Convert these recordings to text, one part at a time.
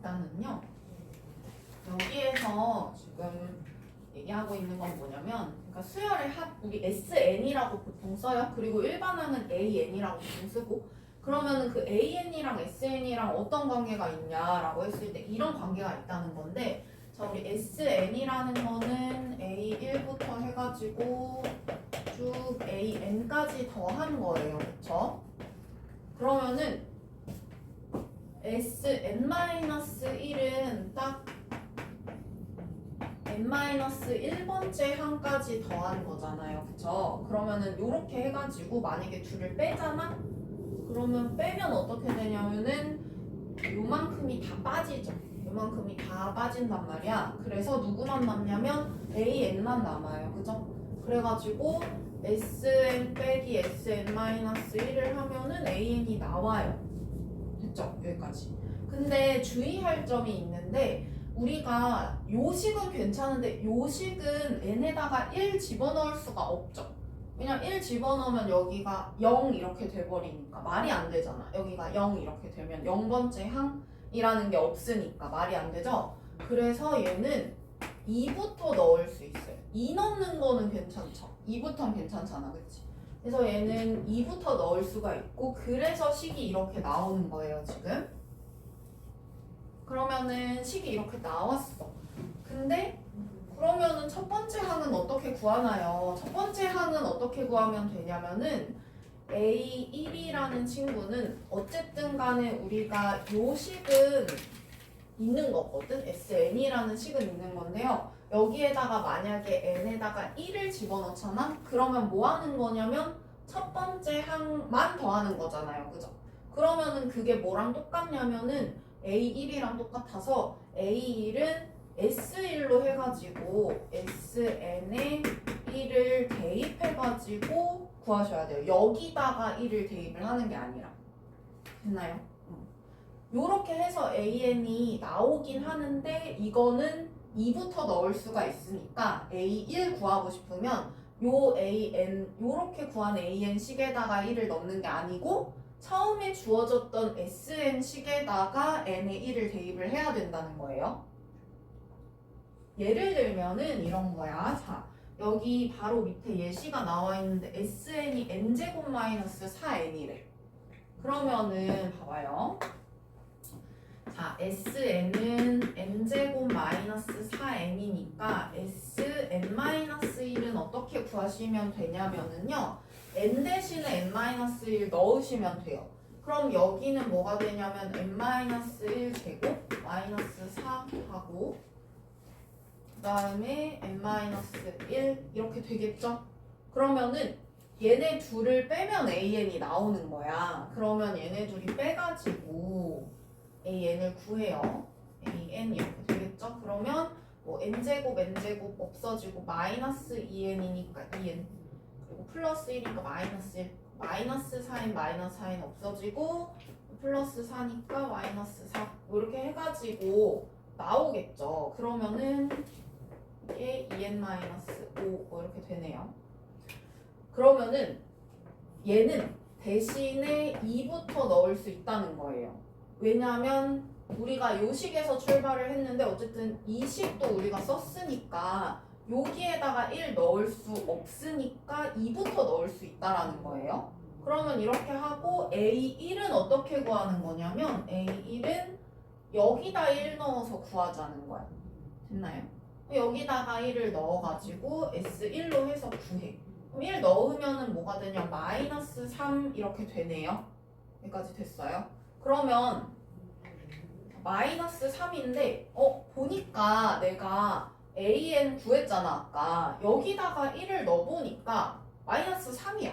일단은요. 여기에서 지금 얘기하고 있는 건 뭐냐면, 그러니까 수열의 합, 우리 SN이라고 보통 써요. 그리고 일반항은 AN이라고 보통 쓰고, 그러면은 그 AN이랑 SN이랑 어떤 관계가 있냐라고 했을 때 이런 관계가 있다는 건데, 자, 우리 SN이라는 거는 A1부터 해가지고 쭉 AN까지 더한 거예요. 그쵸? 그러면은 SN-1은 딱 n-1번째 항까지 더한 거잖아요. 그쵸? 그러면은 요렇게 해가지고 만약에 둘을 빼잖아? 그러면 빼면 어떻게 되냐면은 요만큼이 다 빠지죠. 요만큼이 다 빠진단 말이야. 그래서 누구만 남냐면 AN만 남아요. 그죠? 그래가지고 SN 빼기 SN-1을 하면은 AN이 나와요. 됐죠? 여기까지. 근데 주의할 점이 있는데, 우리가 요식은 괜찮은데 요식은 n에다가 1 집어넣을 수가 없죠. 왜냐면 1 집어넣으면 여기가 0 이렇게 돼버리니까 말이 안 되잖아. 여기가 0 이렇게 되면 0번째 항이라는 게 없으니까 말이 안 되죠. 그래서 얘는 2부터 넣을 수 있어요. 2 넣는 거는 괜찮죠. 2부터는 괜찮잖아. 그치? 그래서 얘는 2부터 넣을 수가 있고, 그래서 식이 이렇게 나오는 거예요. 지금. 그러면은 식이 이렇게 나왔어. 근데 그러면은 첫 번째 항은 어떻게 구하나요? 첫 번째 항은 어떻게 구하면 되냐면은 A1이라는 친구는 어쨌든 간에 우리가 요 식은 있는 거거든. SN이라는 식은 있는 건데요. 여기에다가 만약에 n에다가 1을 집어넣잖아? 그러면 뭐 하는 거냐면 첫 번째 항만 더하는 거잖아요. 그죠? 그러면은 그게 뭐랑 똑같냐면은 A1이랑 똑같아서 A1은 S1로 해가지고 SN에 1을 대입해가지고 구하셔야 돼요. 여기다가 1을 대입을 하는 게 아니라. 됐나요? 요렇게 해서 AN이 나오긴 하는데, 이거는 2부터 넣을 수가 있으니까 A1 구하고 싶으면 요 AN, 요렇게 구한 AN 식에다가 1을 넣는 게 아니고 처음에 주어졌던 SN 식에다가 N의 1을 대입을 해야 된다는 거예요. 예를 들면은 이런 거야. 자, 여기 바로 밑에 예시가 나와 있는데 SN이 N제곱 마이너스 4N이래. 그러면은 봐봐요. 자, SN은 N제곱 마이너스 4N이니까 SN-1은 어떻게 구하시면 되냐면은요. N 대신에 N-1 넣으시면 돼요. 그럼 여기는 뭐가 되냐면 N-1 제곱 마이너스 4 하고, 그 다음에 N-1 이렇게 되겠죠? 그러면은 얘네 둘을 빼면 AN이 나오는 거야. 그러면 얘네 둘이 빼가지고 AN을 구해요. AN 이렇게 되겠죠? 그러면 뭐 n제곱 n제곱 없어지고 마이너스 2n이니까 2n, 그리고 플러스 1이니까 마이너스 1, 마이너스 4n 마이너스 4n 없어지고 플러스 4니까 마이너스 4, 이렇게 해가지고 나오겠죠. 그러면은 이게 2n 마이너스 5 뭐 이렇게 되네요. 그러면은 얘는 대신에 2부터 넣을 수 있다는 거예요. 왜냐하면 우리가 요식에서 출발을 했는데 어쨌든 이 식도 우리가 썼으니까 여기에다가 1 넣을 수 없으니까 2부터 넣을 수 있다라는 거예요. 그러면 이렇게 하고 A1은 어떻게 구하는 거냐면 A1은 여기다 1 넣어서 구하자는 거야. 됐나요? 여기다가 1을 넣어가지고 S1로 해서 구해. 그럼 1 넣으면은 뭐가 되냐? 마이너스 3 이렇게 되네요. 여기까지 됐어요? 그러면 마이너스 3인데 보니까 내가 AN 구했잖아 아까. 여기다가 1을 넣어보니까 마이너스 3이야.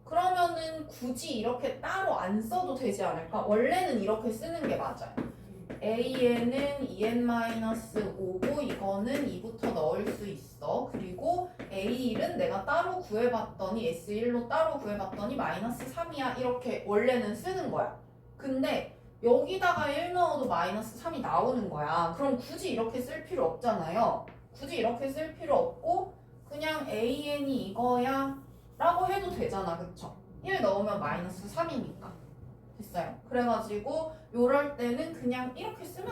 그러면은 굳이 이렇게 따로 안 써도 되지 않을까? 원래는 이렇게 쓰는 게 맞아요. AN은 2n-5고 이거는 2부터 넣을 수 있어. 그리고 A1은 내가 따로 구해봤더니 S1로 따로 구해봤더니 마이너스 3이야. 이렇게 원래는 쓰는 거야. 근데 여기다가 1 넣어도 마이너스 3이 나오는 거야. 그럼 굳이 이렇게 쓸 필요 없잖아요. 굳이 이렇게 쓸 필요 없고 그냥 AN이 이거야 라고 해도 되잖아. 그쵸? 1 넣으면 마이너스 3이니까. 됐어요. 그래가지고 요럴 때는 그냥 이렇게 쓰면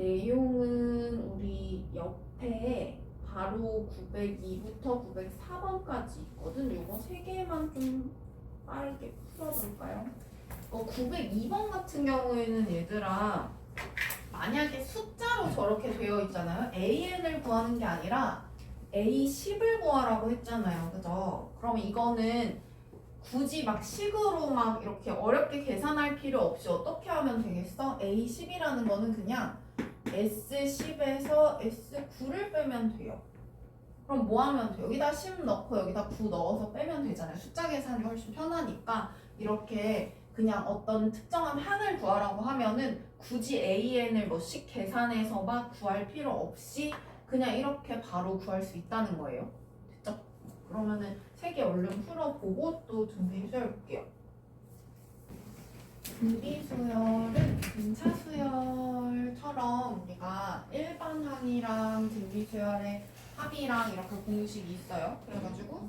내용은 우리 옆에 바로 902부터 904번까지 있거든. 요거 세 개만 좀 빠르게 풀어볼까요? 902번 같은 경우에는 얘들아, 만약에 숫자로 저렇게 되어 있잖아요. AN을 구하는 게 아니라 A10을 구하라고 했잖아요. 그죠? 그럼 이거는 굳이 막 식으로 막 이렇게 어렵게 계산할 필요 없이 어떻게 하면 되겠어? A10이라는 거는 그냥 S10에서 S9를 빼면 돼요. 그럼 뭐 하면 돼? 여기다 10 넣고 여기다 9 넣어서 빼면 되잖아요. 숫자 계산이 훨씬 편하니까 이렇게 그냥 어떤 특정한 항을 구하라고 하면은 굳이 AN을 뭐씩 계산해서 막 구할 필요 없이 그냥 이렇게 바로 구할 수 있다는 거예요. 됐죠? 그러면은 세 개 얼른 풀어보고 또 등비수열 볼게요. 등비수열은 분차수열처럼 우리가 일반항이랑 등비수열의 합이랑 이렇게 공식이 있어요. 그래가지고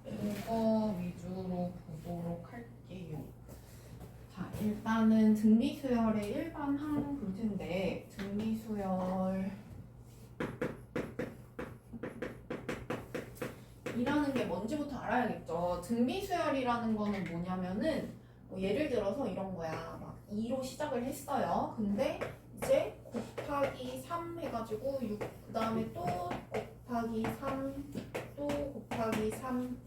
이거 위주로 보도록 할게요. 자, 일단은 등비수열의 일반항 볼 텐데, 등비수열 이라는 게 뭔지부터 알아야겠죠. 등비수열이라는 거는 뭐냐면은 뭐 예를 들어서 이런 거야. 막 2로 시작을 했어요. 근데 이제 곱하기 3 해가지고 6, 그 다음에 또 곱하기 3, 또 곱하기 3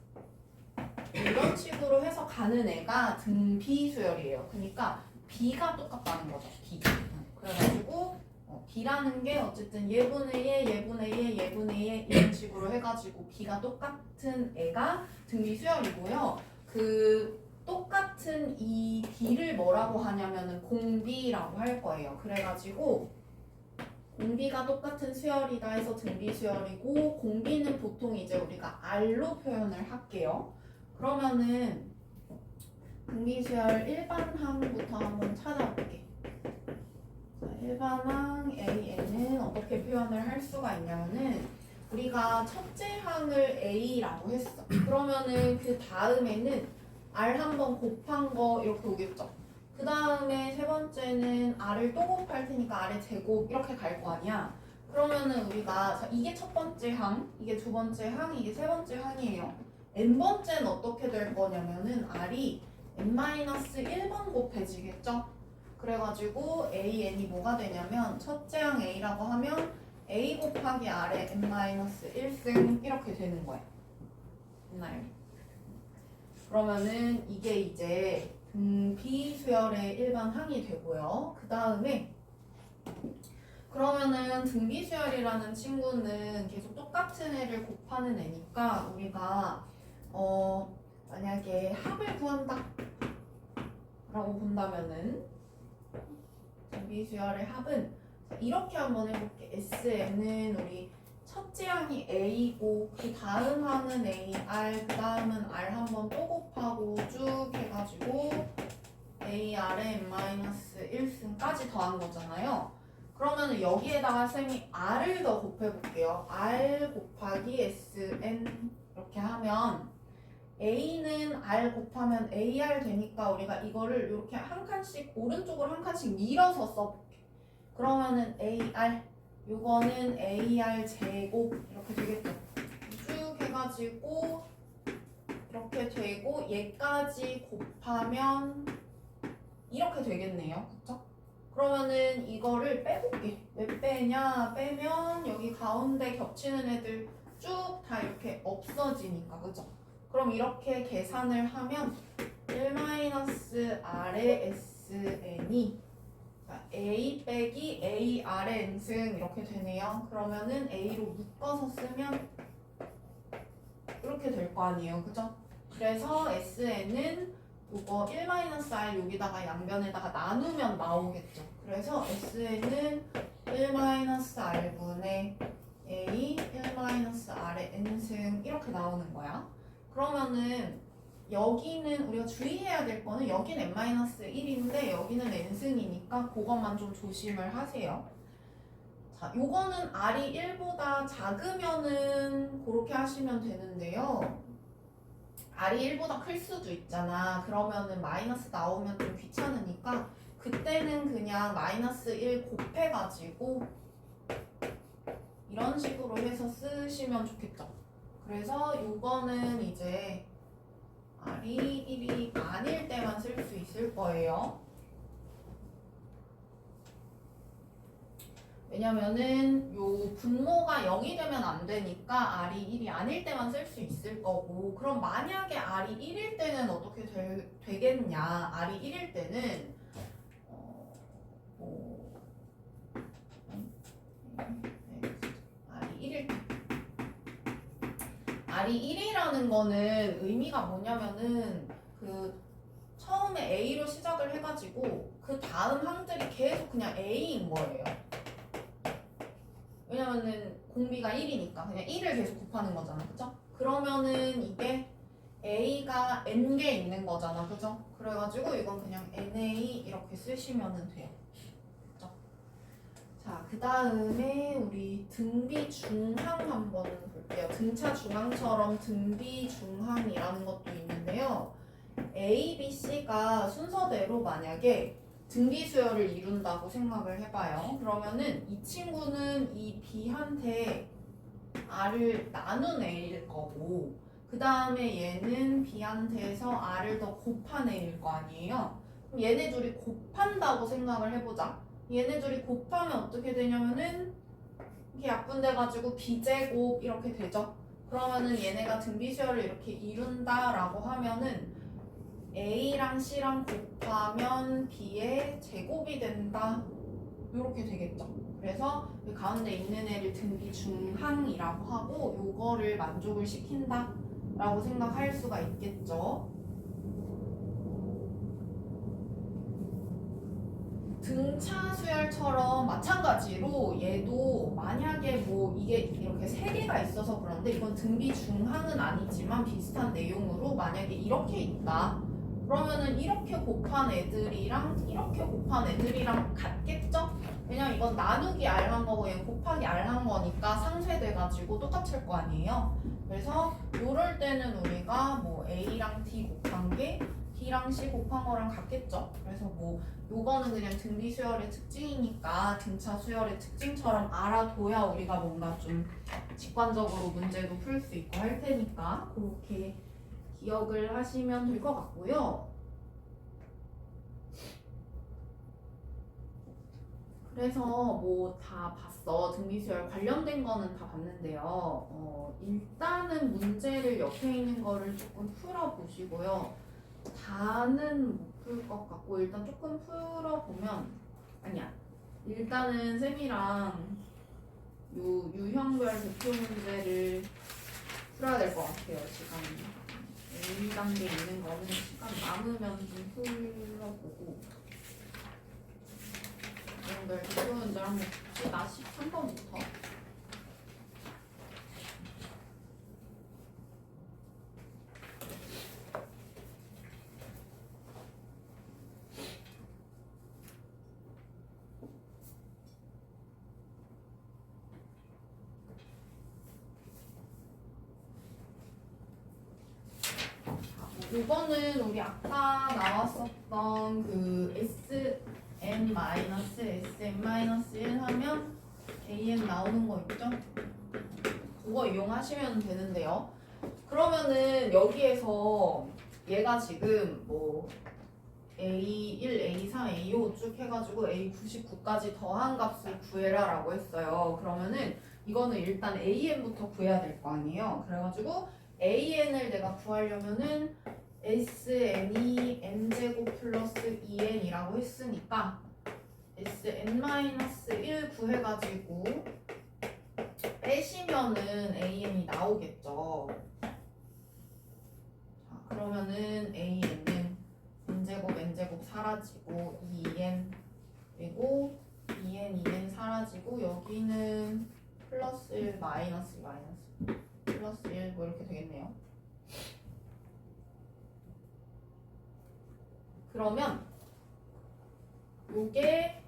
이런 식으로 해서 가는 애가 등비수열이에요. 그러니까 B가 똑같다는 거죠. B. 그래가지고 B라는 게 어쨌든 예분의 예, 예분의 예, 예분의 예 이런 식으로 해가지고 B가 똑같은 애가 등비수열이고요. 그 똑같은 이 B를 뭐라고 하냐면은 공비라고 할 거예요. 그래가지고 공비가 똑같은 수열이다 해서 등비수열이고, 공비는 보통 이제 우리가 R로 표현을 할게요. 그러면은 등비수열 일반항부터 한번 찾아볼게. 자, 일반항 AN은 어떻게 표현을 할 수가 있냐면은 우리가 첫째 항을 A라고 했어. 그러면은 그 다음에는 R 한번 곱한 거 이렇게 오겠죠. 그 다음에 세 번째는 R을 또 곱할 테니까 R의 제곱 이렇게 갈 거 아니야. 그러면은 우리가 자, 이게 첫 번째 항, 이게 두 번째 항, 이게 세 번째 항이에요. n번째는 어떻게 될 거냐면은 R이 n-1번 곱해지겠죠? 그래가지고 AN이 뭐가 되냐면 첫째 항 A라고 하면 A 곱하기 R의 n-1승 이렇게 되는 거예요. 됐나요? 그러면은 이게 이제 등비수열의 일반 항이 되고요. 그 다음에 그러면은 등비수열이라는 친구는 계속 똑같은 애를 곱하는 애니까 우리가 만약에 합을 구한다 라고 본다면은 등비수열의 합은 이렇게 한번 해볼게. SN은 우리 첫째 항이 A고 그 다음 항은 AR, 그 다음은 R 한번 또 곱하고 쭉 해가지고 AR에 n-1승까지 더한 거잖아요. 그러면 여기에다가 쌤이 R을 더 곱해볼게요. R 곱하기 SN 이렇게 하면 A는 R 곱하면 AR 되니까 우리가 이거를 이렇게 한 칸씩 오른쪽으로 한 칸씩 밀어서 써볼게. 그러면은 AR 요거는 AR 제곱 이렇게 되겠죠. 쭉 해가지고 이렇게 되고 얘까지 곱하면 이렇게 되겠네요. 그쵸? 그러면은 이거를 빼볼게. 왜 빼냐? 빼면 여기 가운데 겹치는 애들 쭉 다 이렇게 없어지니까. 그죠? 그럼 이렇게 계산을 하면 1-R의 SN이 A 빼기 AR의 N승 이렇게 되네요. 그러면은 A로 묶어서 쓰면 이렇게 될 거 아니에요. 그죠? 그래서 SN은 이거 1-R 여기다가 양변에다가 나누면 나오겠죠. 그래서 SN은 1-R분의 A 1-R의 N승 이렇게 나오는 거야. 그러면은 여기는 우리가 주의해야 될 거는 여기는 n-1인데 여기는 n승이니까 그것만 좀 조심을 하세요. 자, 요거는 R이 1보다 작으면은 그렇게 하시면 되는데요. R이 1보다 클 수도 있잖아. 그러면은 마이너스 나오면 좀 귀찮으니까 그때는 그냥 마이너스 1 곱해가지고 이런 식으로 해서 쓰시면 좋겠죠. 그래서 이거는 이제 R이 1이 아닐 때만 쓸 수 있을 거예요. 왜냐면은 요 분모가 0이 되면 안 되니까 R이 1이 아닐 때만 쓸 수 있을 거고, 그럼 만약에 R이 1일 때는 어떻게 되겠냐? R이 1일 때는 R이 1이라는 거는 의미가 뭐냐면은 그 처음에 A로 시작을 해가지고 그 다음 항들이 계속 그냥 A인 거예요. 왜냐면은 공비가 1이니까 그냥 1을 계속 곱하는 거잖아, 그죠? 그러면은 이게 A가 N개 있는 거잖아, 그죠? 그래가지고 이건 그냥 NA 이렇게 쓰시면 돼요. 그죠? 자, 그 다음에 우리 등비 중항 한번 볼게요. 등차 중항처럼 등비 중항이라는 것도 있는데요. A, B, C가 순서대로 만약에 등비 수열을 이룬다고 생각을 해봐요. 그러면은 이 친구는 이 B한테 R을 나눈 A일 거고, 그 다음에 얘는 B한테서 R을 더 곱한 A일 거 아니에요. 그럼 얘네 둘이 곱한다고 생각을 해보자. 얘네 둘이 곱하면 어떻게 되냐면은 이렇게 약분돼가지고 B제곱 이렇게 되죠. 그러면은 얘네가 등비 수열을 이렇게 이룬다라고 하면은 A랑 C랑 곱하면 B의 제곱이 된다. 이렇게 되겠죠. 그래서 그 가운데 있는 애를 등비 중항이라고 하고 요거를 만족을 시킨다 라고 생각할 수가 있겠죠. 등차 수열처럼 마찬가지로 얘도 만약에 뭐 이게 이렇게 세 개가 있어서 그런데 이건 등비 중항은 아니지만 비슷한 내용으로 만약에 이렇게 있다. 그러면은 이렇게 곱한 애들이랑 이렇게 곱한 애들이랑 같겠죠? 왜냐면 이건 나누기 R한 거고 얘는 곱하기 R한 거니까 상쇄돼가지고 똑같을 거 아니에요? 그래서 요럴 때는 우리가 뭐 A랑 D 곱한 게 B랑 C 곱한 거랑 같겠죠? 그래서 뭐 요거는 그냥 등비 수열의 특징이니까 등차 수열의 특징처럼 알아둬야 우리가 뭔가 좀 직관적으로 문제도 풀 수 있고 할 테니까 그렇게 기억을 하시면 될 것 같고요. 그래서 뭐 다 봤어. 등비수열 관련된 거는 다 봤는데요. 일단은 문제를 옆에 있는 거를 조금 풀어보시고요. 다는 못 풀 것 같고 일단 조금 풀어보면 아니야. 일단은 쌤이랑 요 유형별 대표 문제를 풀어야 될 것 같아요. 지금. 1단계 있는 거는 시간 남으면 좀 풀어보고 여러분들 대표 문제 한번 봅시다. 13번부터 이거는 우리 아까 나왔었던 그 Sn-Sn-1 하면 AN 나오는 거 있죠? 그거 이용하시면 되는데요. 그러면은 여기에서 얘가 지금 뭐 A1, A4, A5 쭉 해가지고 A99까지 더한 값을 구해라 라고 했어요. 그러면은 이거는 일단 AN부터 구해야 될 거 아니에요. 그래가지고 AN을 내가 구하려면은 SN이 n제곱 플러스 2n이라고 했으니까 SN-1 구해가지고 빼시면은 AN이 나오겠죠. 자, 그러면은 AN은 n제곱 n제곱 사라지고 2n 그리고 2n 2n 사라지고 여기는 플러스 1 마이너스 플러스 1 뭐 이렇게 되겠네요. 그러면 요게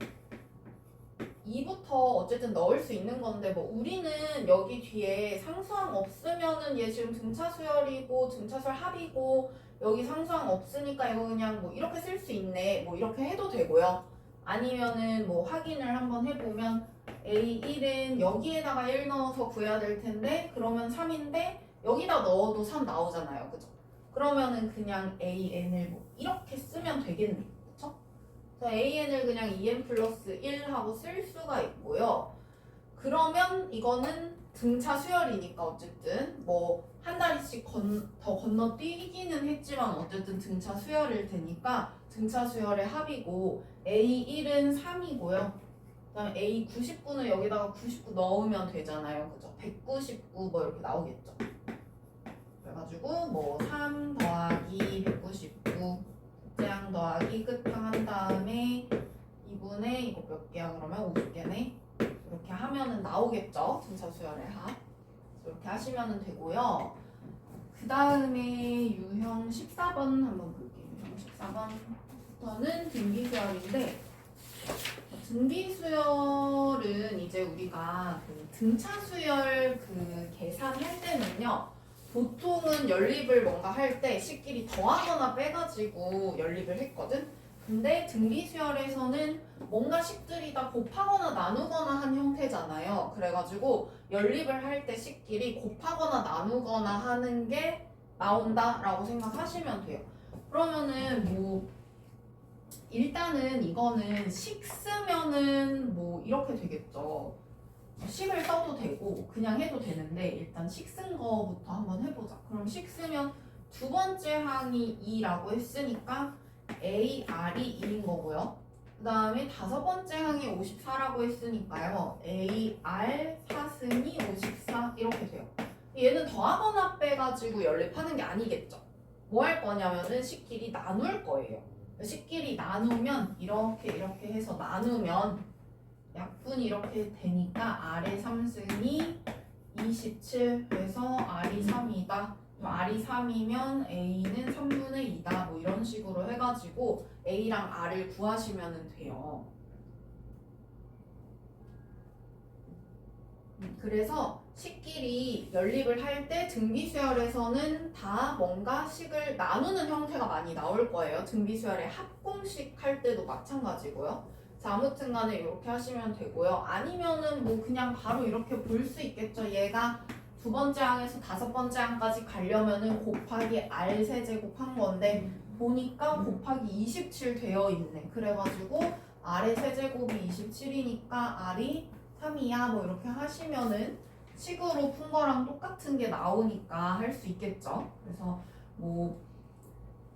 2부터 어쨌든 넣을 수 있는 건데 뭐 우리는 여기 뒤에 상수항 없으면은 얘 지금 등차 수열이고 등차 수열 합이고 여기 상수항 없으니까 이거 그냥 뭐 이렇게 쓸 수 있네 뭐 이렇게 해도 되고요. 아니면은 뭐 확인을 한번 해보면 A1은 여기에다가 1 넣어서 구해야 될 텐데 그러면 3인데 여기다 넣어도 3 나오잖아요. 그죠? 그러면은 그냥 AN을 뭐 이렇게 쓰면 되겠네. 그쵸? 그래서 AN을 그냥 2N 플러스 1 하고 쓸 수가 있고요. 그러면 이거는 등차 수열이니까 어쨌든 뭐 한 다리씩 더 건너뛰기는 했지만 어쨌든 등차 수열일 테니까 등차 수열의 합이고 A1은 3이고요. 그다음에 A 99는 여기다가 99 넣으면 되잖아요. 그죠? 199 뭐 이렇게 나오겠죠. 그래가지고 뭐 3 더하기 199 장 더하기 끝항 한 다음에 2분의 이거 몇 개야 그러면 50개네. 이렇게 하면은 나오겠죠. 등차 수열의 합. 이렇게 하시면 되고요. 그 다음에 유형 14번 한번 볼게요. 유형 14번부터는 등비수열인데 등비수열은 이제 우리가 그 등차 수열 그 계산할 때는요. 보통은 연립을 뭔가 할 때 식끼리 더하거나 빼가지고 연립을 했거든. 근데 등비수열에서는 뭔가 식들이 다 곱하거나 나누거나 한 형태잖아요. 그래가지고 연립을 할 때 식끼리 곱하거나 나누거나 하는 게 나온다라고 생각하시면 돼요. 그러면은 뭐 일단은 이거는 식 쓰면은 뭐 이렇게 되겠죠. 식을 써도 되고 그냥 해도 되는데 일단 식 쓴 거부터 한번 해보자. 그럼 식 쓰면 두 번째 항이 2라고 했으니까 AR이 2인 거고요. 그 다음에 다섯 번째 항이 54라고 했으니까요. AR 4승이 54 이렇게 돼요. 얘는 더하거나 빼가지고 연립하는 게 아니겠죠. 뭐 할 거냐면은 식끼리 나눌 거예요. 식끼리 나누면 이렇게 해서 나누면 약분이 이렇게 되니까 R의 3승이 27 해서 R이 3이다. R이 3이면 A는 3분의 2다. 뭐 이런 식으로 해가지고 A랑 R을 구하시면 돼요. 그래서 식끼리 연립을 할 때 등비수열에서는 다 뭔가 식을 나누는 형태가 많이 나올 거예요. 등비수열의 합공식 할 때도 마찬가지고요. 자, 아무튼 간에 이렇게 하시면 되고요. 아니면은 뭐 그냥 바로 이렇게 볼 수 있겠죠. 얘가 두 번째 항에서 다섯 번째 항까지 가려면은 곱하기 R 세제곱 한 건데 보니까 곱하기 27 되어 있네. 그래가지고 R의 세제곱이 27이니까 R이 3이야 뭐 이렇게 하시면은 식으로 푼 거랑 똑같은 게 나오니까 할 수 있겠죠. 그래서 뭐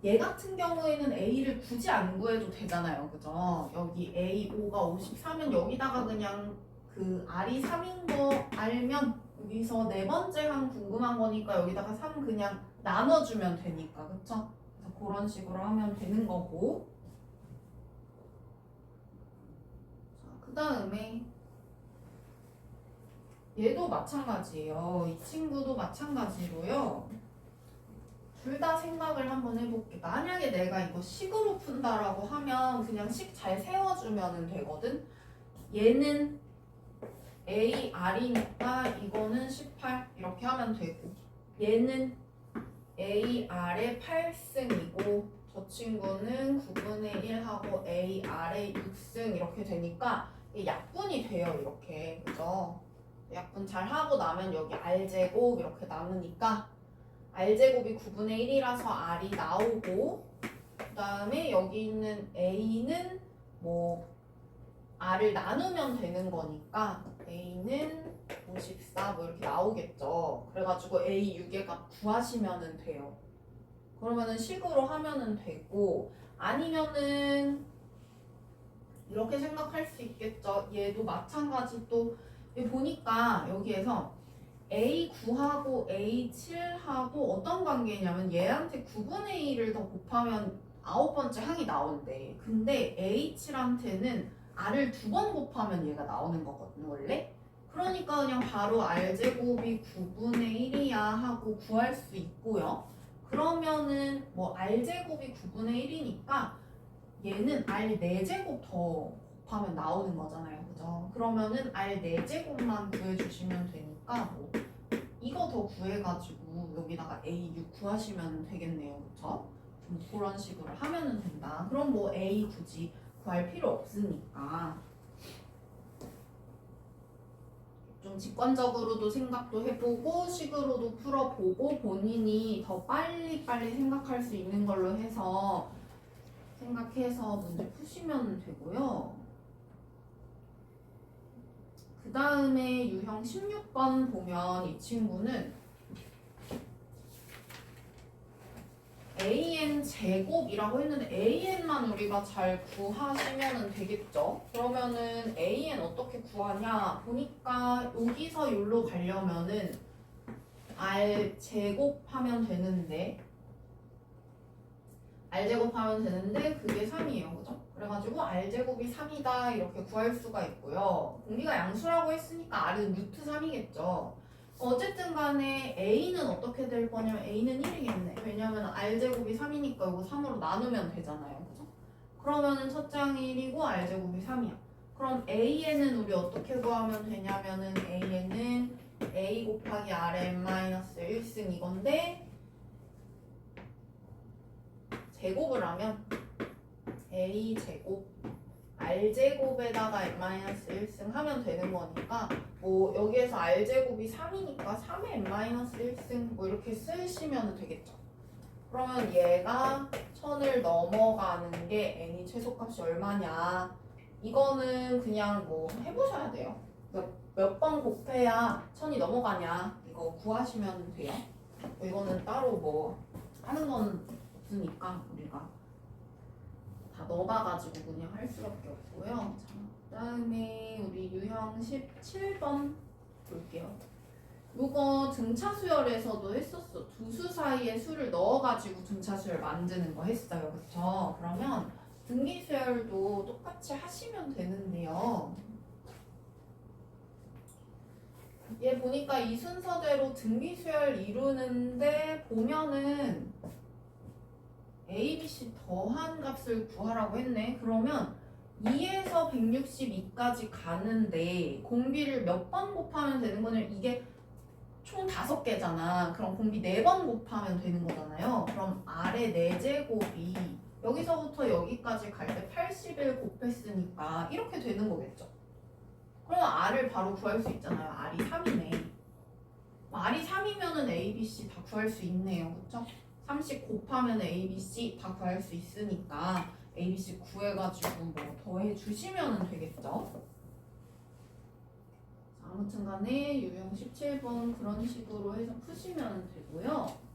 얘 같은 경우에는 A를 굳이 안 구해도 되잖아요. 그죠? 여기 A5가 54면 여기다가 그냥 그 R이 3인 거 알면 여기서 네 번째 항 궁금한 거니까 여기다가 3 그냥 나눠주면 되니까. 그쵸? 그래서 그런 식으로 하면 되는 거고. 그 다음에 얘도 마찬가지예요. 이 친구도 마찬가지로요. 둘 다 생각을 한번 해볼게. 만약에 내가 이거 식으로 푼다라고 하면 그냥 식 잘 세워주면 되거든. 얘는 AR이니까 이거는 18 이렇게 하면 되고 얘는 AR의 8승이고 저 친구는 9분의 1하고 AR의 6승 이렇게 되니까 약분이 돼요. 이렇게. 그죠? 약분 잘 하고 나면 여기 R제곱 이렇게 남으니까 R제곱이 9분의 1이라서 R이 나오고 그 다음에 여기 있는 A는 뭐 R을 나누면 되는 거니까 A는 54 뭐 이렇게 나오겠죠. 그래가지고 A 6의 값 구하시면 돼요. 그러면은 식으로 하면은 되고 아니면은 이렇게 생각할 수 있겠죠. 얘도 마찬가지 또 보니까 여기에서 A9하고 A7하고 어떤 관계냐면 얘한테 9분의 1을 더 곱하면 9번째 항이 나온대. 근데 A7한테는 R을 2번 곱하면 얘가 나오는 거거든 원래. 그러니까 그냥 바로 R제곱이 9분의 1이야 하고 구할 수 있고요. 그러면은 뭐 R제곱이 9분의 1이니까 얘는 R 4제곱 더 곱하면 나오는 거잖아요. 그죠? 그러면은 R 4제곱만 구해주시면 되니까 뭐 이거 더 구해가지고 여기다가 A6 구하시면 되겠네요. 그쵸? 그런 식으로 하면은 된다. 그럼 뭐 A 굳이 구할 필요 없으니까 좀 직관적으로도 생각도 해보고 식으로도 풀어보고 본인이 더 빨리빨리 생각할 수 있는 걸로 해서 생각해서 문제 푸시면 되고요. 그 다음에 유형 16번 보면 이 친구는 an 제곱이라고 했는데 an만 우리가 잘 구하시면 되겠죠. 그러면은 an 어떻게 구하냐 보니까 여기서 여기로 가려면은 r 제곱하면 되는데 r제곱하면 되는데 그게 3이에요. 그죠? 그래가지고 r제곱이 3이다 이렇게 구할 수가 있고요. 공비가 양수라고 했으니까 r은 루트 3이겠죠. 어쨌든 간에 a는 어떻게 될 거냐면 a는 1이겠네. 왜냐면 r제곱이 3이니까 이거 3으로 나누면 되잖아요. 그죠? 그러면은 첫 장이 1이고 r제곱이 3이야. 그럼 an은 우리 어떻게 구하면 되냐면은 an은 a 곱하기 rn-1승 이건데 제곱을 하면 a 제곱 r제곱에다가 n-1승 하면 되는 거니까 뭐 여기에서 r제곱이 3이니까 3의 n-1승 뭐 이렇게 쓰시면 되겠죠. 그러면 얘가 1000을 넘어가는 게 n이 최소값이 얼마냐 이거는 그냥 뭐 해보셔야 돼요. 몇 번 곱해야 1000이 넘어가냐 이거 구하시면 돼요. 이거는 따로 뭐 하는 건 없으니까 우리가 다 넣어봐가지고 그냥 할 수밖에 없고요. 자, 그다음에 우리 유형 17번 볼게요. 요거 등차 수열에서도 했었어. 두 수 사이에 수를 넣어가지고 등차 수열 만드는 거 했어요. 그쵸? 그러면 등기 수열도 똑같이 하시면 되는데요. 얘 보니까 이 순서대로 등기 수열 이루는데 보면은 A, B, C 더한 값을 구하라고 했네. 그러면 2에서 162까지 가는데 공비를 몇 번 곱하면 되는 거냐면 이게 총 5개잖아. 그럼 공비 4번 곱하면 되는 거잖아요. 그럼 R의 4제곱이 여기서부터 여기까지 갈 때 80을 곱했으니까 이렇게 되는 거겠죠. 그러면 R을 바로 구할 수 있잖아요. R이 3이네. R이 3이면은 A, B, C 다 구할 수 있네요. 그쵸? 30 곱하면 A, B, C 다 구할 수 있으니까 A, B, C 구해가지고 뭐 더해 주시면 되겠죠. 아무튼 간에 유형 17번 그런 식으로 해서 푸시면 되고요.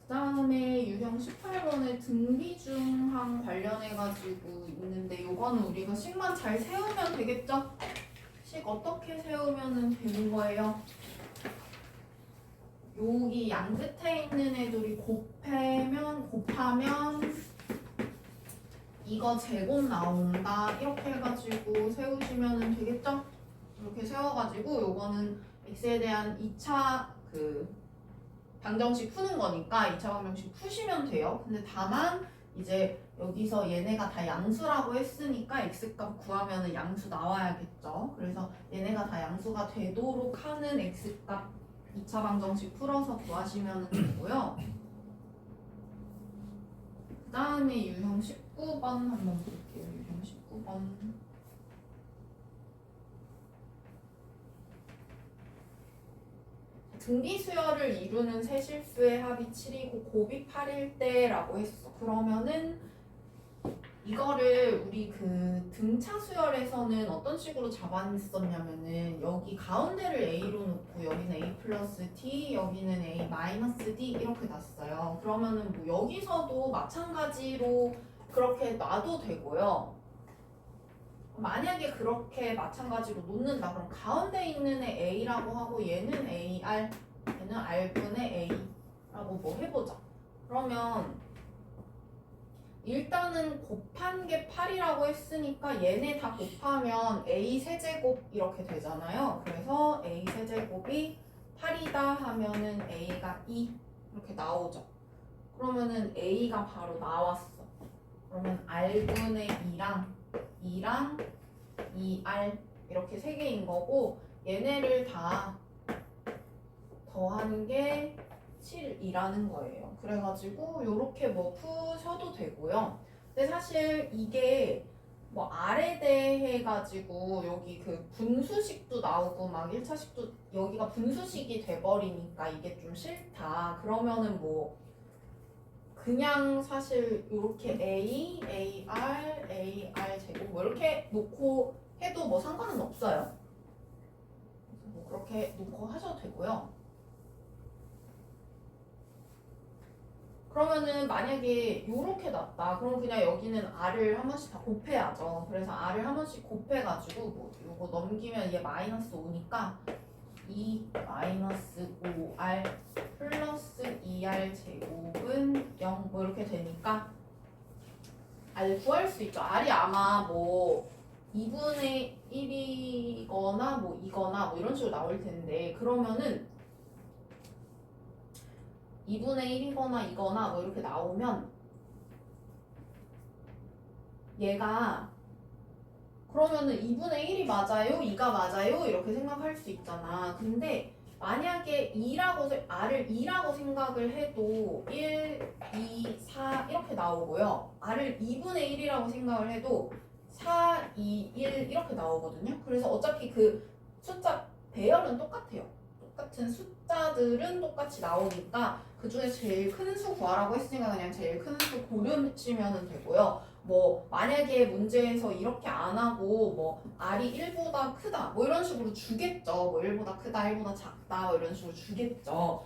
그 다음에 유형 18번에 등비중항 관련해가지고 있는데 요거는 우리가 식만 잘 세우면 되겠죠? 식 어떻게 세우면 되는 거예요? 여기 양 끝에 있는 애들이 곱하면 이거 제곱 나온다 이렇게 해가지고 세우시면 되겠죠? 이렇게 세워가지고 요거는 x에 대한 2차 그 방정식 푸는 거니까 2차 방정식 푸시면 돼요. 근데 다만 이제 여기서 얘네가 다 양수라고 했으니까 x값 구하면은 양수 나와야겠죠. 그래서 얘네가 다 양수가 되도록 하는 x값 2차 방정식 풀어서 구하시면 되고요. 그 다음에 유형 19번 한번 볼게요. 유형 19번. 등비 수열을 이루는 세실수의 합이 7이고 곱이 8일 때라고 했어. 그러면은 이거를 우리 그 등차 수열에서는 어떤 식으로 잡아냈었냐면은 여기 가운데를 A로 놓고 여기는 A 플러스 D, 여기는 A 마이너스 D 이렇게 놨어요. 그러면은 뭐 여기서도 마찬가지로 그렇게 놔도 되고요. 만약에 그렇게 마찬가지로 놓는다 그럼 가운데 있는 애 A라고 하고 얘는 AR, 얘는 R분의 A라고 뭐 해보자. 그러면 일단은 곱한 게 8이라고 했으니까 얘네 다 곱하면 A 세제곱 이렇게 되잖아요. 그래서 A 세제곱이 8이다 하면은 A가 2 이렇게 나오죠. 그러면은 A가 바로 나왔어. 그러면 R분의 2랑 2랑 2R 이렇게 세 개인 거고 얘네를 다 더한 게 7이라는 거예요. 그래가지고 요렇게 뭐 푸셔도 되고요. 근데 사실 이게 뭐 R에 대해 가지고 여기 그 분수식도 나오고 막 1차식도 여기가 분수식이 돼버리니까 이게 좀 싫다. 그러면은 뭐 그냥 사실 이렇게 A, AR, AR 제곱 뭐 이렇게 놓고 해도 뭐 상관은 없어요. 뭐 그렇게 놓고 하셔도 되고요. 그러면은 만약에 요렇게 났다. 그럼 그냥 여기는 R을 한 번씩 다 곱해야죠. 그래서 R을 한 번씩 곱해가지고 뭐 요거 넘기면 얘 마이너스 5니까 2 마이너스 5R 플러스 2R 제곱은 0 뭐 이렇게 되니까 R 구할 수 있죠. R이 아마 뭐 2분의 1이거나 뭐 2거나 뭐 이런 식으로 나올 텐데 그러면은 2분의 1이거나 2거나 뭐 이렇게 나오면 얘가 그러면은 2분의 1이 맞아요? 2가 맞아요? 이렇게 생각할 수 있잖아. 근데 만약에 R을 2라고 생각을 해도 1, 2, 4 이렇게 나오고요. R을 2분의 1이라고 생각을 해도 4, 2, 1 이렇게 나오거든요. 그래서 어차피 그 숫자 배열은 똑같아요. 똑같은 숫자들은 똑같이 나오니까 그 중에 제일 큰 수 구하라고 했으니까 그냥 제일 큰 수 고르시면 되고요. 뭐 만약에 문제에서 이렇게 안 하고 뭐 R이 1보다 크다 뭐 이런 식으로 주겠죠. 뭐 1보다 크다 1보다 작다 뭐 이런 식으로 주겠죠.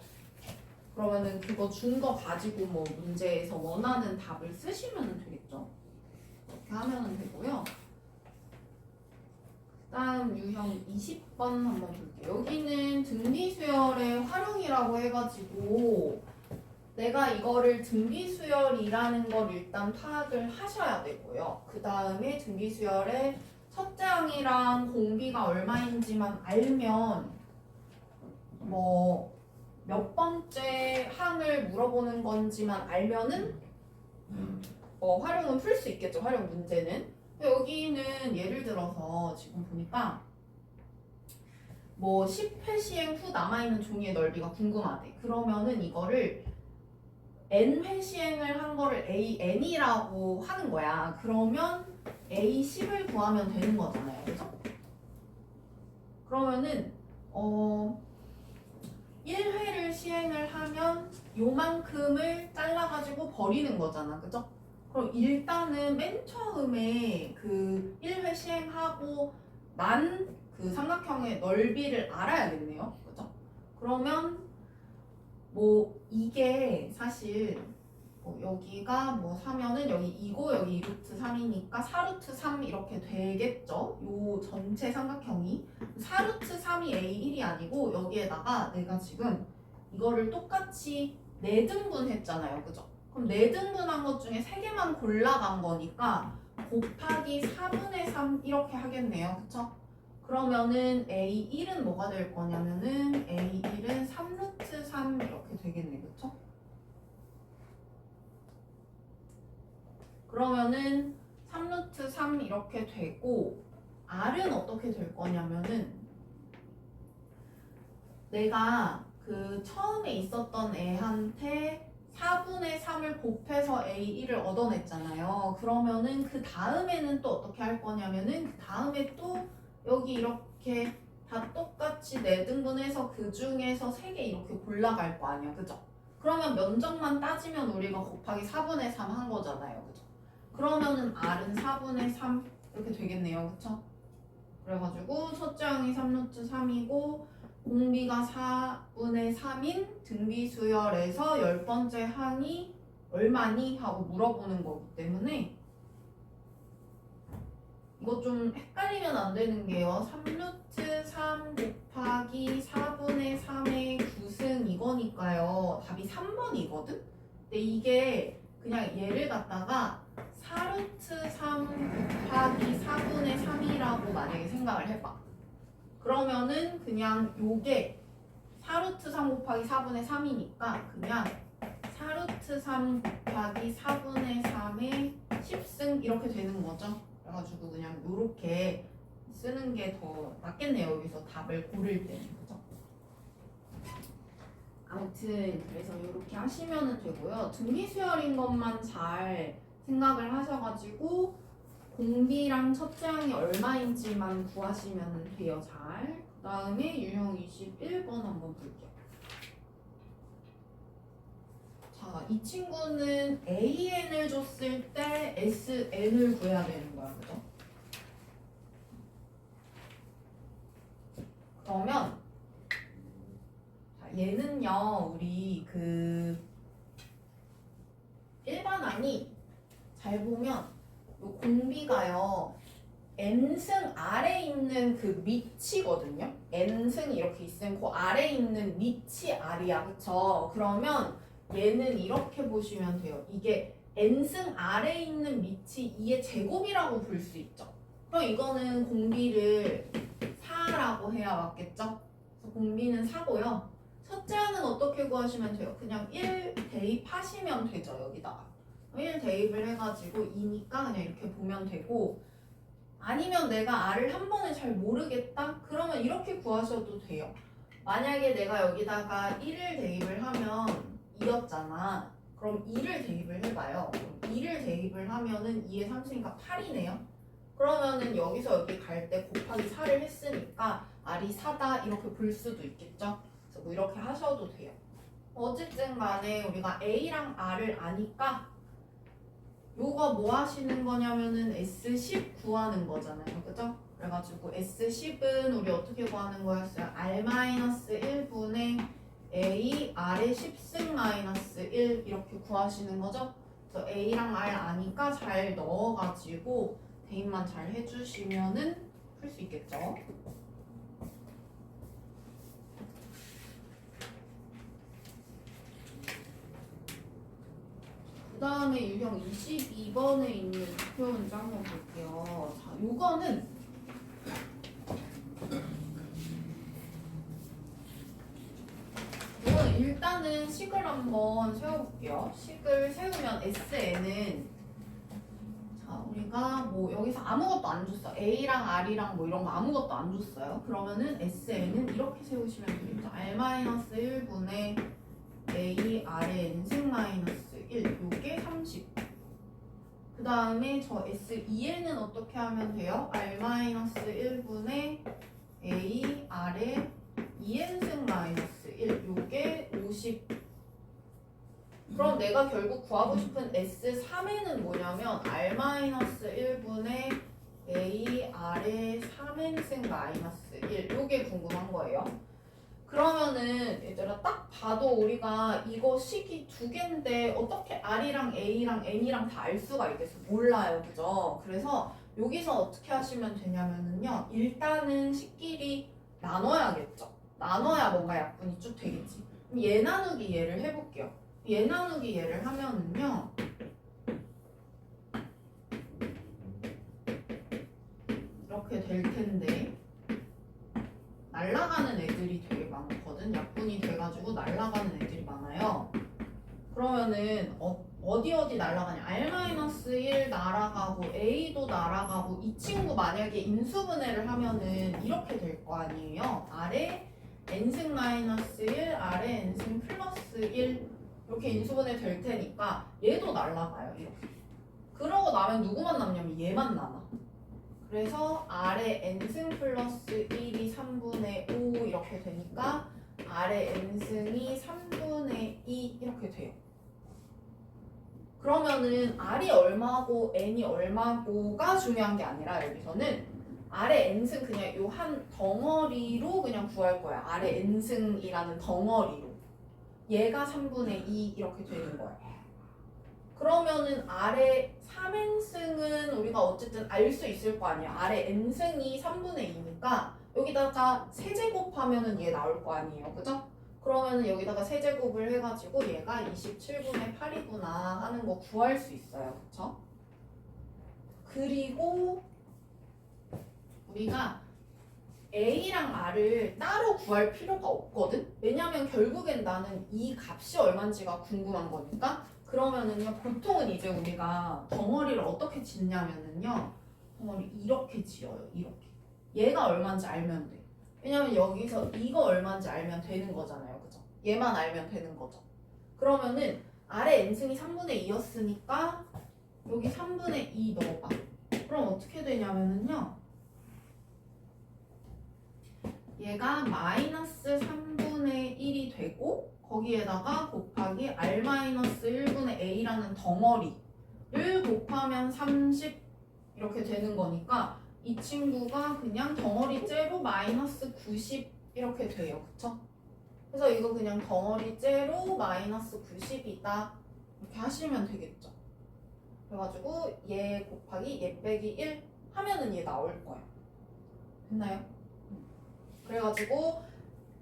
그러면은 그거 준 거 가지고 뭐 문제에서 원하는 답을 쓰시면 되겠죠. 이렇게 하면 되고요. 다음 유형 20번 한번 볼게요. 여기는 등비수열의 활용이라고 해가지고 내가 이거를 등비수열이라는 걸 일단 파악을 하셔야 되고요. 그 다음에 등비수열의 첫째 항이랑 공비가 얼마인지만 알면 뭐 몇 번째 항을 물어보는 건지만 알면은 활용은 풀 수 있겠죠. 활용 문제는. 여기는 예를 들어서 지금 보니까 뭐 10회 시행 후 남아있는 종이의 넓이가 궁금하대. 그러면은 이거를 n회 시행을 한 거를 AN이라고 하는 거야. 그러면 A10을 구하면 되는 거잖아요. 그죠? 그러면은 1회를 시행을 하면 요만큼을 잘라가지고 버리는 거잖아. 그죠? 그럼 일단은 맨 처음에 그 1회 시행하고 난 그 삼각형의 넓이를 알아야겠네요. 그죠? 그러면 뭐 이게 사실 여기가 뭐 3면은 여기 2고 여기 2루트 3이니까 4루트 3 이렇게 되겠죠? 요 전체 삼각형이 4루트 3이 A1이 아니고 여기에다가 내가 지금 이거를 똑같이 4등분 했잖아요. 그죠? 그럼 4등분한 것 중에 3개만 골라간 거니까 곱하기 4분의 3 이렇게 하겠네요. 그쵸? 그러면은 A1은 뭐가 될 거냐면은 A1은 3루트 3 이렇게 되겠네. 그쵸? 그러면은 3루트 3 이렇게 되고 R은 어떻게 될 거냐면은 내가 그 처음에 있었던 애한테 4분의 3을 곱해서 A1을 얻어냈잖아요. 그러면은 그 다음에는 또 어떻게 할 거냐면은 그 다음에 또 여기 이렇게 다 똑같이 4등분해서 그 중에서 3개 이렇게 골라갈 거 아니야. 그죠? 그러면 면적만 따지면 우리가 곱하기 4분의 3 한 거잖아요. 그죠? 그러면은 R은 4분의 3 이렇게 되겠네요. 그쵸? 그래가지고 첫째 항이 3루트 3이고 공비가 4분의 3인 등비수열에서 10번째 항이 얼마니? 하고 물어보는 거기 때문에 이거 좀 헷갈리면 안 되는 게요. 3루트 3 곱하기 4분의 3의 9승 이거니까요. 답이 3번이거든? 근데 이게 그냥 얘를 갖다가 4루트 3 곱하기 4분의 3이라고 만약에 생각을 해봐. 그러면은 그냥 요게 4루트 3 곱하기 4분의 3이니까 그냥 4루트 3 곱하기 4분의 3의 10승 이렇게 되는 거죠. 그래가지고 그냥 요렇게 쓰는 게 더 낫겠네요. 여기서 답을 고를 때는. 그죠? 아무튼 그래서 이렇게 하시면 되고요. 등비수열인 것만 잘 생각을 하셔가지고 공비랑 첫째 항이 얼마인지만 구하시면 돼요. 잘. 그 다음에 유형 21번 한번 볼게요. 자, 이 친구는 AN을 줬을 때 SN을 구해야 되는 거야. 그죠? 그러면 자, 얘는요. 우리 그 일반항이 잘 보면 요 공비가요. n승 아래 있는 그 밑이거든요. n승이 이렇게 있으면 그 아래 있는 밑이 r이야. 그쵸? 그러면 얘는 이렇게 보시면 돼요. 이게 n승 아래 있는 밑이 2의 제곱이라고 볼 수 있죠. 그럼 이거는 공비를 4라고 해야 맞겠죠? 그래서 공비는 4고요. 첫째 항은 어떻게 구하시면 돼요? 그냥 1 대입하시면 되죠. 여기다가 1 대입을 해가지고 2니까 그냥 이렇게 보면 되고, 아니면 내가 r을 한 번에 잘 모르겠다? 그러면 이렇게 구하셔도 돼요. 만약에 내가 여기다가 1을 대입을 하면 2였잖아. 그럼 2를 대입을 해봐요. 2를 대입을 하면은 2의 3승이니까 8이네요. 그러면은 여기서 여기 갈 때 곱하기 4를 했으니까 r이 4다 이렇게 볼 수도 있겠죠. 그래서 뭐 이렇게 하셔도 돼요. 어쨌든 간에 우리가 a랑 r을 아니까 요거 뭐 하시는 거냐면은 S10 구하는 거잖아요. 그죠? 그래가지고 S10은 우리 어떻게 구하는 거였어요? R-1분의 A, R의 10승 마이너스 1 이렇게 구하시는 거죠? 그래서 A랑 R 아니까 잘 넣어가지고 대입만 잘 해주시면은 풀 수 있겠죠? 그 다음에 유형 22번에 있는 표현을 한번 볼게요. 자, 요거는 일단은 식을 한번 세워볼게요. 식을 세우면 SN은 자, 우리가 뭐 여기서 아무것도 안 줬어. A랑 R이랑 뭐 이런 거 아무것도 안 줬어요. 그러면은 SN은 이렇게 세우시면 되겠죠. R-1분의 A, R의 n승 마이너스 1 요게 30. 그 다음에 저 S2에는 어떻게 하면 돼요? R-1분의 A, R의 2n승 마이너스 1 요게 50. 그럼 내가 결국 구하고 싶은 S3에는 뭐냐면 R-1분의 A, R의 3n승 마이너스 1 요게 궁금한 거예요. 그러면은 얘들아 딱 봐도 우리가 이거 식이 두 개인데 어떻게 R이랑 A랑 N이랑 다 알 수가 있겠어? 몰라요. 그죠? 그래서 여기서 어떻게 하시면 되냐면은요. 일단은 식끼리 나눠야겠죠. 나눠야 뭔가 약분이 쭉 되겠지. 그럼 얘 나누기 얘를 해볼게요. 얘 나누기 얘를 하면은요. 이렇게 될 텐데 날아가는 애들이 되게 많거든. 약분이 돼가지고 날아가는 애들이 많아요. 그러면은 어디 날아가냐? R-1 날아가고 A도 날아가고 이 친구 만약에 인수분해를 하면은 이렇게 될 거 아니에요. R에 n승 마이너스 1, R에 n승 플러스 1 이렇게 인수분해 될 테니까 얘도 날아가요. 이렇게. 그러고 나면 누구만 남냐면 얘만 남아. 그래서 R의 n승 플러스 1이 3분의 5 이렇게 되니까 R의 n승이 3분의 2 이렇게 돼요. 그러면은 R이 얼마고 N이 얼마고가 중요한 게 아니라 여기서는 R의 n승 그냥 요 한 덩어리로 그냥 구할 거야. R의 n승이라는 덩어리로. 얘가 3분의 2 이렇게 되는 거야. 그러면은 R의 3n승은 우리가 어쨌든 알 수 있을 거 아니야. R의 n승이 3분의 2니까 여기다가 세제곱하면은 얘 나올 거 아니에요. 그죠? 그러면은 여기다가 세제곱을 해가지고 얘가 27분의 8이구나 하는 거 구할 수 있어요. 그쵸? 그리고 우리가 A랑 R을 따로 구할 필요가 없거든? 왜냐면 결국엔 나는 이 값이 얼마인지가 궁금한 거니까. 그러면은요, 보통은 이제 우리가 덩어리를 어떻게 짓냐면은요, 덩어리 이렇게 지어요. 이렇게. 얘가 얼마인지 알면 돼. 왜냐면 여기서 이거 얼마인지 알면 되는 거잖아요. 그죠? 얘만 알면 되는 거죠. 그러면은 아래 n승이 3분의 2였으니까 여기 3분의 2 넣어봐. 그럼 어떻게 되냐면은요. 얘가 마이너스 3분의 1이 되고 거기에다가 곱하기 r-1분의 a라는 덩어리를 곱하면 30 이렇게 되는 거니까 이 친구가 그냥 덩어리째로 마이너스 90 이렇게 돼요. 그쵸? 그래서 이거 그냥 덩어리째로 마이너스 90이다 이렇게 하시면 되겠죠. 그래가지고 얘 곱하기 얘 빼기 1 하면은 얘 나올 거예요. 됐나요? 그래가지고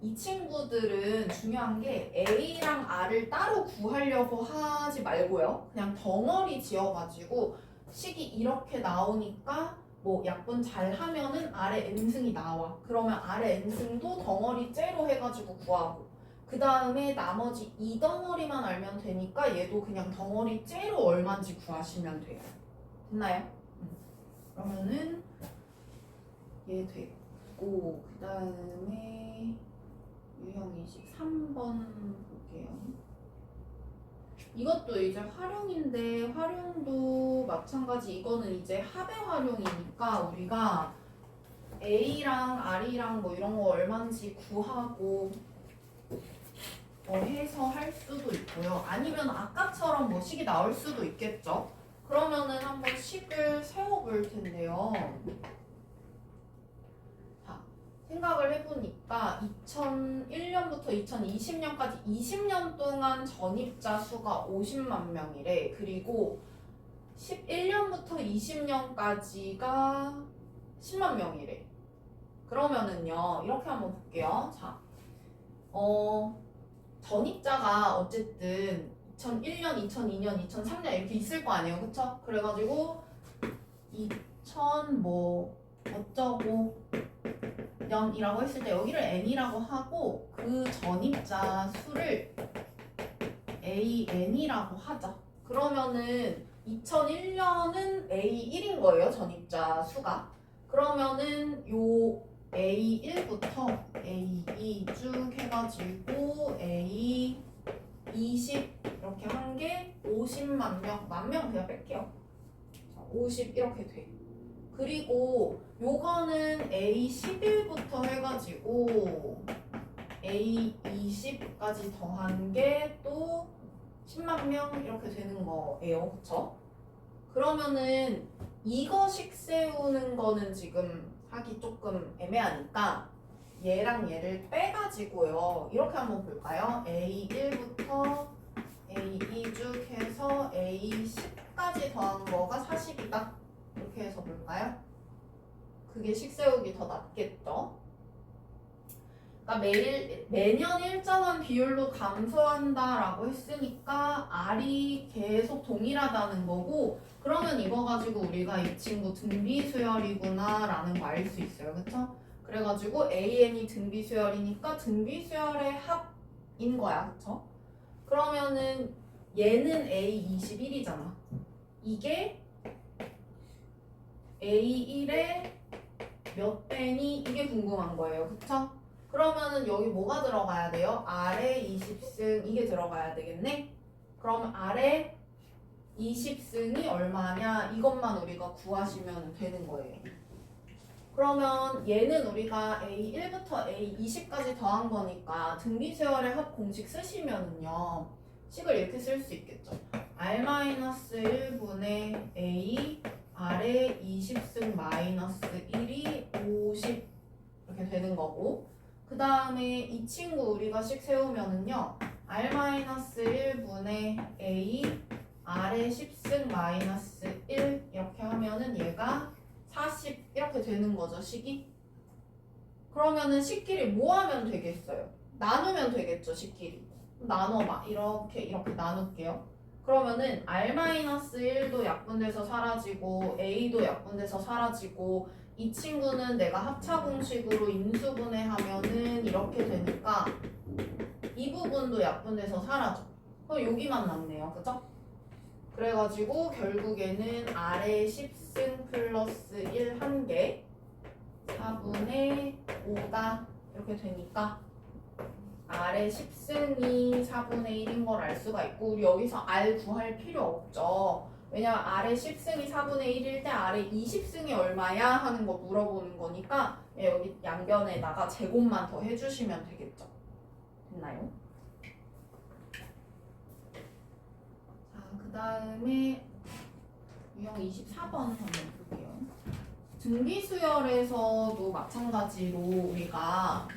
이 친구들은 중요한 게 A랑 R을 따로 구하려고 하지 말고요. 그냥 덩어리 지어가지고 식이 이렇게 나오니까 뭐 약분 잘 하면은 아래 n승이 나와. 그러면 아래 n승도 덩어리째로 해가지고 구하고 그 다음에 나머지 이 덩어리만 알면 되니까 얘도 그냥 덩어리째로 얼마인지 구하시면 돼요. 됐나요? 그러면은 얘 됐고 그 다음에 유형이식 3번 볼게요. 이것도 이제 활용인데 활용도 마찬가지. 이거는 이제 합의 활용이니까 우리가 A랑 R이랑 뭐 이런 거 얼마인지 구하고 해서 할 수도 있고요. 아니면 아까처럼 뭐 식이 나올 수도 있겠죠. 그러면은 한번 식을 세워볼 텐데요. 생각을 해보니까 2001년부터 2020년까지 20년 동안 전입자 수가 50만 명이래. 그리고 11년부터 20년까지가 10만 명이래. 그러면은요, 이렇게 한번 볼게요. 자, 전입자가 어쨌든 2001년, 2002년, 2003년 이렇게 있을 거 아니에요. 그쵸? 그래가지고 2000 뭐 어쩌고 년이라고 했을 때 여기를 n이라고 하고 그 전입자 수를 an이라고 하자. 그러면은 2001년은 A1인 거예요. 전입자 수가. 그러면은 요 A1부터 A2 쭉 해가지고 A20 이렇게 한 게 50만 명, 만 명 그냥 뺄게요. 50 이렇게 돼. 그리고 요거는 A11부터 해가지고 A20까지 더한 게 또 10만 명 이렇게 되는 거예요. 그쵸? 그러면은 이거식 세우는 거는 지금 하기 조금 애매하니까 얘랑 얘를 빼가지고요. 이렇게 한번 볼까요? A1부터 A2 쭉 해서 A10까지 더한 거가 40이다. 이렇게 해서 볼까요? 그게 식 세우기 더 낫겠죠? 그러니까 매년 일정한 비율로 감소한다라고 했으니까 R이 계속 동일하다는 거고 그러면 이거 가지고 우리가 이 친구 등비수열이구나 라는 거 알 수 있어요. 그쵸? 그래가지고 AN이 등비수열이니까 등비수열의 합인 거야. 그쵸? 그러면은 얘는 A21이잖아. 이게 A1에 몇 배니 이게 궁금한 거예요. 그쵸? 그러면은 여기 뭐가 들어가야 돼요? 아래 20승 이게 들어가야 되겠네? 그럼 아래 20승이 얼마냐? 이것만 우리가 구하시면 되는 거예요. 그러면 얘는 우리가 A1부터 A20까지 더한 거니까 등비수열의 합 공식 쓰시면은요. 식을 이렇게 쓸 수 있겠죠. R-1분의 A 아래 20승 마이너스 1이 50 이렇게 되는 거고 그 다음에 이 친구 우리가 식 세우면은요 R-1분의 A 아래 10승 마이너스 1 이렇게 하면은 얘가 40 이렇게 되는 거죠 식이. 그러면은 식끼리 뭐 하면 되겠어요? 나누면 되겠죠 식끼리. 나눠봐. 이렇게 나눌게요. 그러면은 R-1도 약분돼서 사라지고 A도 약분돼서 사라지고 이 친구는 내가 합차 공식으로 인수분해하면은 이렇게 되니까 이 부분도 약분돼서 사라져. 그럼 여기만 남네요. 그죠? 그래가지고 결국에는 R의 10승 플러스 1 한 개 4분의 5다 이렇게 되니까 R의 10승이 4분의 1인 걸 알 수가 있고 우리 여기서 R 구할 필요 없죠. 왜냐면 R의 10승이 4분의 1일 때 R의 20승이 얼마야 하는 거 물어보는 거니까 여기 양변에다가 제곱만 더 해주시면 되겠죠. 됐나요? 자, 그 다음에 유형 24번 한번 볼게요. 등비수열에서도 마찬가지로 우리가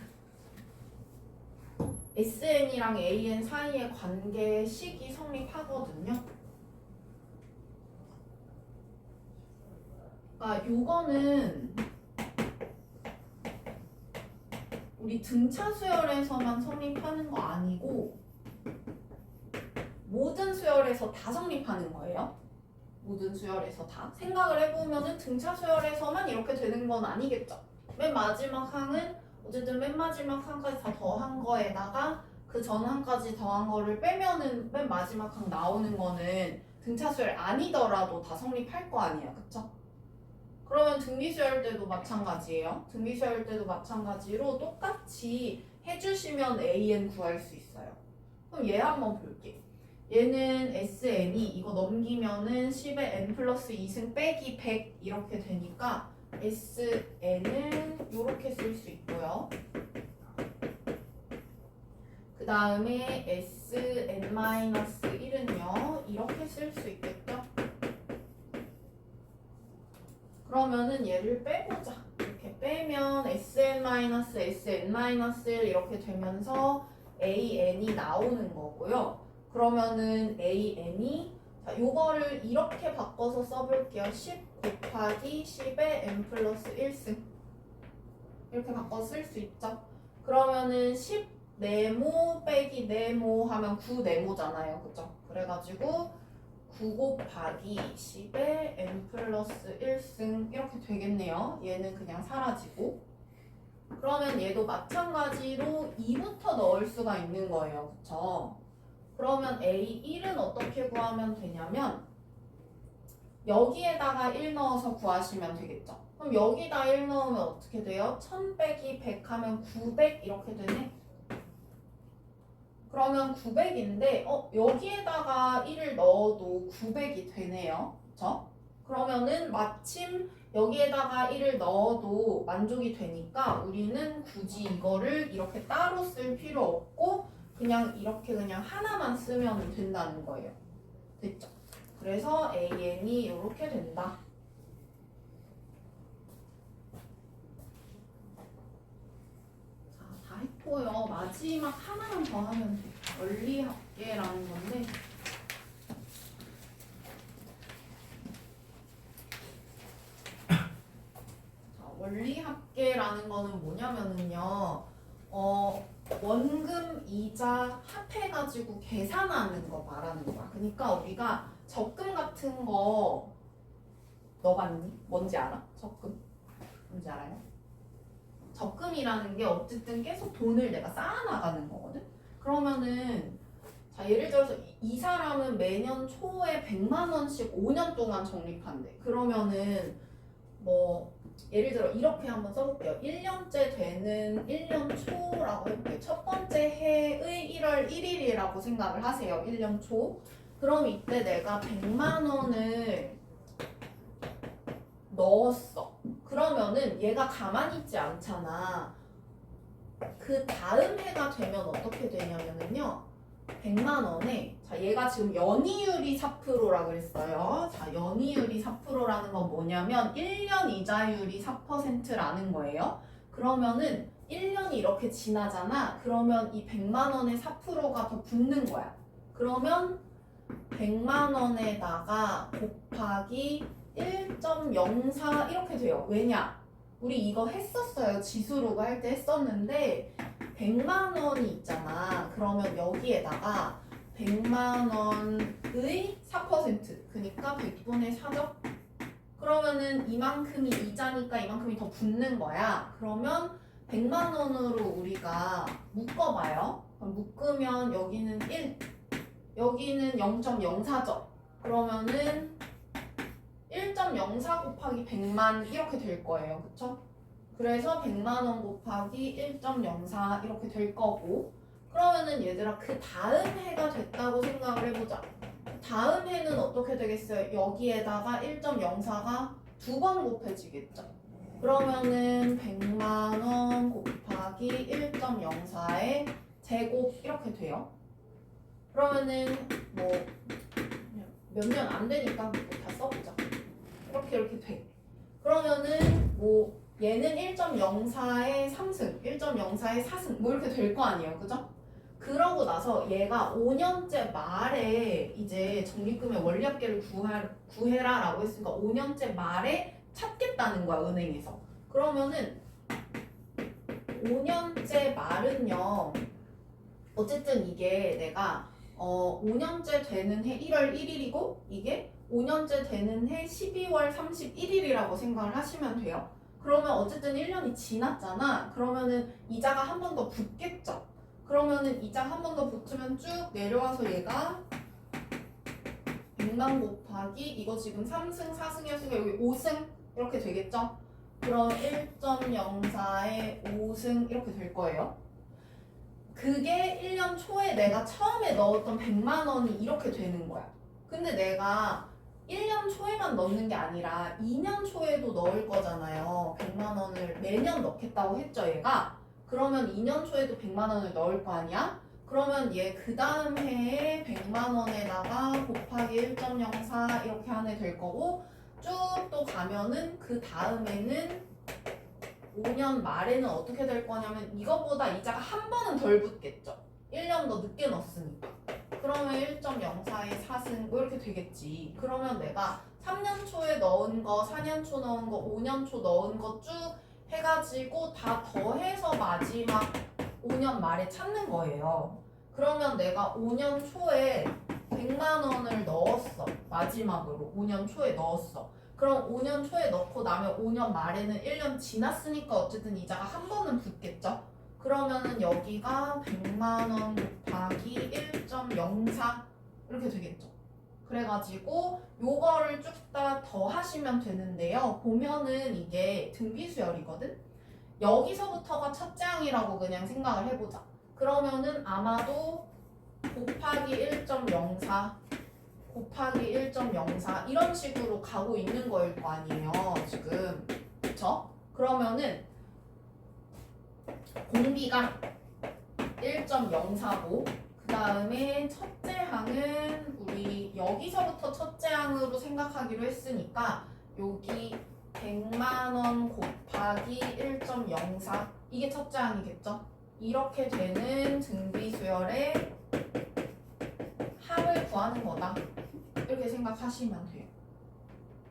SN이랑 AN 사이의 관계식이 성립하거든요. 그러니까 요거는 우리 등차 수열에서만 성립하는 거 아니고 모든 수열에서 다 성립하는 거예요. 모든 수열에서 다. 생각을 해보면은 등차 수열에서만 이렇게 되는 건 아니겠죠. 맨 마지막 항은 어쨌든 맨 마지막 항까지 다 더한 거에다가 그 전 항까지 더한 거를 빼면은 맨 마지막 항 나오는 거는 등차 수열 아니더라도 다 성립할 거 아니야. 그쵸? 그러면 등비수열 때도 마찬가지예요. 등비수열 때도 마찬가지로 똑같이 해주시면 AN 구할 수 있어요. 그럼 얘 한번 볼게. 얘는 SN이 이거 넘기면은 10에 N 플러스 2승 빼기 100 이렇게 되니까 SN은 이렇게 쓸 수 있고요. 그 다음에 SN-1은요 이렇게 쓸 수 있겠죠? 그러면은 얘를 빼보자. 이렇게 빼면 SN-SN-1 이렇게 되면서 AN이 나오는 거고요. 그러면은 AN이 자, 요거를 이렇게 바꿔서 써볼게요. 10 곱하기 10의 N 플러스 1승 이렇게 바꿔서 쓸 수 있죠. 그러면은 10 네모 빼기 네모 하면 9 네모잖아요. 그쵸? 그래가지고 9 곱하기 10의 N 플러스 1승 이렇게 되겠네요. 얘는 그냥 사라지고 그러면 얘도 마찬가지로 2부터 넣을 수가 있는 거예요. 그쵸? 그러면 A1은 어떻게 구하면 되냐면 여기에다가 1 넣어서 구하시면 되겠죠. 그럼 여기다 1 넣으면 어떻게 돼요? 1000 빼기 100 하면 900 이렇게 되네. 그러면 900인데 여기에다가 1을 넣어도 900이 되네요. 그쵸? 그러면은 마침 여기에다가 1을 넣어도 만족이 되니까 우리는 굳이 이거를 이렇게 따로 쓸 필요 없고 그냥 이렇게 그냥 하나만 쓰면 된다는 거예요. 됐죠? 그래서 AN이 이렇게 된다. 자, 다 했고요. 마지막 하나만 더 하면 돼요. 원리합계라는 건데 자, 원리합계라는 거는 뭐냐면은요. 원금, 이자 합해가지고 계산하는 거 말하는 거야. 그러니까 우리가 적금 같은 거 넣어봤니? 뭔지 알아? 적금? 뭔지 알아요? 적금이라는 게 어쨌든 계속 돈을 내가 쌓아나가는 거거든? 그러면은 자 예를 들어서 이 사람은 매년 초에 100만 원씩 5년 동안 적립한대. 그러면은 뭐 예를 들어 이렇게 한번 써볼게요. 1년째 되는 1년 초라고 해볼게요. 첫 번째 해의 1월 1일이라고 생각을 하세요. 1년 초. 그럼 이때 내가 100만 원을 넣었어. 그러면은 얘가 가만히 있지 않잖아. 그 다음 해가 되면 어떻게 되냐면요. 100만 원에 자 얘가 지금 연이율이 4%라 그랬어요. 자 연이율이 4%라는 건 뭐냐면 1년 이자율이 4%라는 거예요. 그러면은 1년이 이렇게 지나잖아. 그러면 이 100만 원에 4%가 더 붙는 거야. 그러면 100만 원에다가 곱하기 1.04 이렇게 돼요. 왜냐? 우리 이거 했었어요. 지수로그 할 때 했었는데 100만 원이 있잖아. 그러면 여기에다가 100만 원의 4% 그러니까 100분의 4죠? 그러면은 이만큼이 이자니까 이만큼이 더 붙는 거야. 그러면 100만 원으로 우리가 묶어봐요. 그럼 묶으면 여기는 1, 여기는 0.04죠. 그러면은 1. 1.04 곱하기 100만 이렇게 될 거예요. 그쵸? 그래서 100만 원 곱하기 1.04 이렇게 될 거고 그러면은 얘들아 그 다음 해가 됐다고 생각을 해보자. 다음 해는 어떻게 되겠어요? 여기에다가 1.04가 두 번 곱해지겠죠. 그러면은 100만 원 곱하기 1.04의 제곱 이렇게 돼요. 그러면은 뭐 몇 년 안 되니까 뭐 다 써보자. 이렇게 돼. 그러면은 뭐 얘는 1.04의 3승, 1.04의 4승 뭐 이렇게 될 거 아니에요. 그죠? 그러고 나서 얘가 5년째 말에 이제 적립금의 원리합계를 구해라 라고 했으니까 5년째 말에 찾겠다는 거야, 은행에서. 그러면은 5년째 말은요. 어쨌든 이게 내가 5년째 되는 해 1월 1일이고 이게 5년째 되는 해 12월 31일이라고 생각을 하시면 돼요. 그러면 어쨌든 1년이 지났잖아. 그러면은 이자가 한 번 더 붙겠죠. 그러면은 이자 한 번 더 붙으면 쭉 내려와서 얘가 100만 곱하기 이거 지금 3승 4승이었으니까 여기 5승 이렇게 되겠죠. 그럼 1.04에 5승 이렇게 될 거예요. 그게 1년 초에 내가 처음에 넣었던 100만 원이 이렇게 되는 거야. 근데 내가 1년 초에만 넣는 게 아니라 2년 초에도 넣을 거잖아요. 100만 원을 매년 넣겠다고 했죠, 얘가. 그러면 2년 초에도 100만 원을 넣을 거 아니야? 그러면 얘 그 다음 해에 100만 원에다가 곱하기 1.04 이렇게 하네 될 거고 쭉 또 가면은 그 다음에는 5년 말에는 어떻게 될 거냐면 이거보다 이자가 한 번은 덜 붙겠죠. 1년 더 늦게 넣었으니까. 그러면 1.04에 4승 뭐 이렇게 되겠지. 그러면 내가 3년 초에 넣은 거, 4년 초 넣은 거, 5년 초 넣은 거 쭉 해가지고 다 더해서 마지막 5년 말에 찾는 거예요. 그러면 내가 5년 초에 100만 원을 넣었어. 마지막으로 5년 초에 넣었어. 그럼 5년 초에 넣고 나면 5년 말에는 1년 지났으니까 어쨌든 이자가 한 번은 붙겠죠? 그러면은 여기가 100만 원 곱하기 1.04 이렇게 되겠죠? 그래가지고 요거를 쭉 다 더하시면 되는데요. 보면은 이게 등비수열이거든? 여기서부터가 첫째 항이라고 그냥 생각을 해보자. 그러면은 아마도 곱하기 1.04 곱하기 1.04 이런 식으로 가고 있는 거일 거 아니에요 지금. 그쵸? 그러면은 공비가 1.04고 그 다음에 첫째 항은 우리 여기서부터 첫째 항으로 생각하기로 했으니까 여기 100만 원 곱하기 1.04 이게 첫째 항이겠죠? 이렇게 되는 등비수열의 합을 구하는 거다. 이렇게 생각하시면 돼요.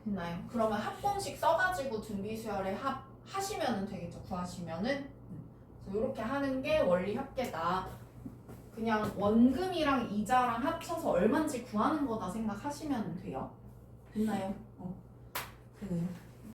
됐나요? 그러면 합공식 써가지고 등비수열의 합 하시면 되겠죠. 구하시면은. 그래서 이렇게 하는 게 원리 합계다. 그냥 원금이랑 이자랑 합쳐서 얼마인지 구하는 거다 생각하시면 돼요. 됐나요?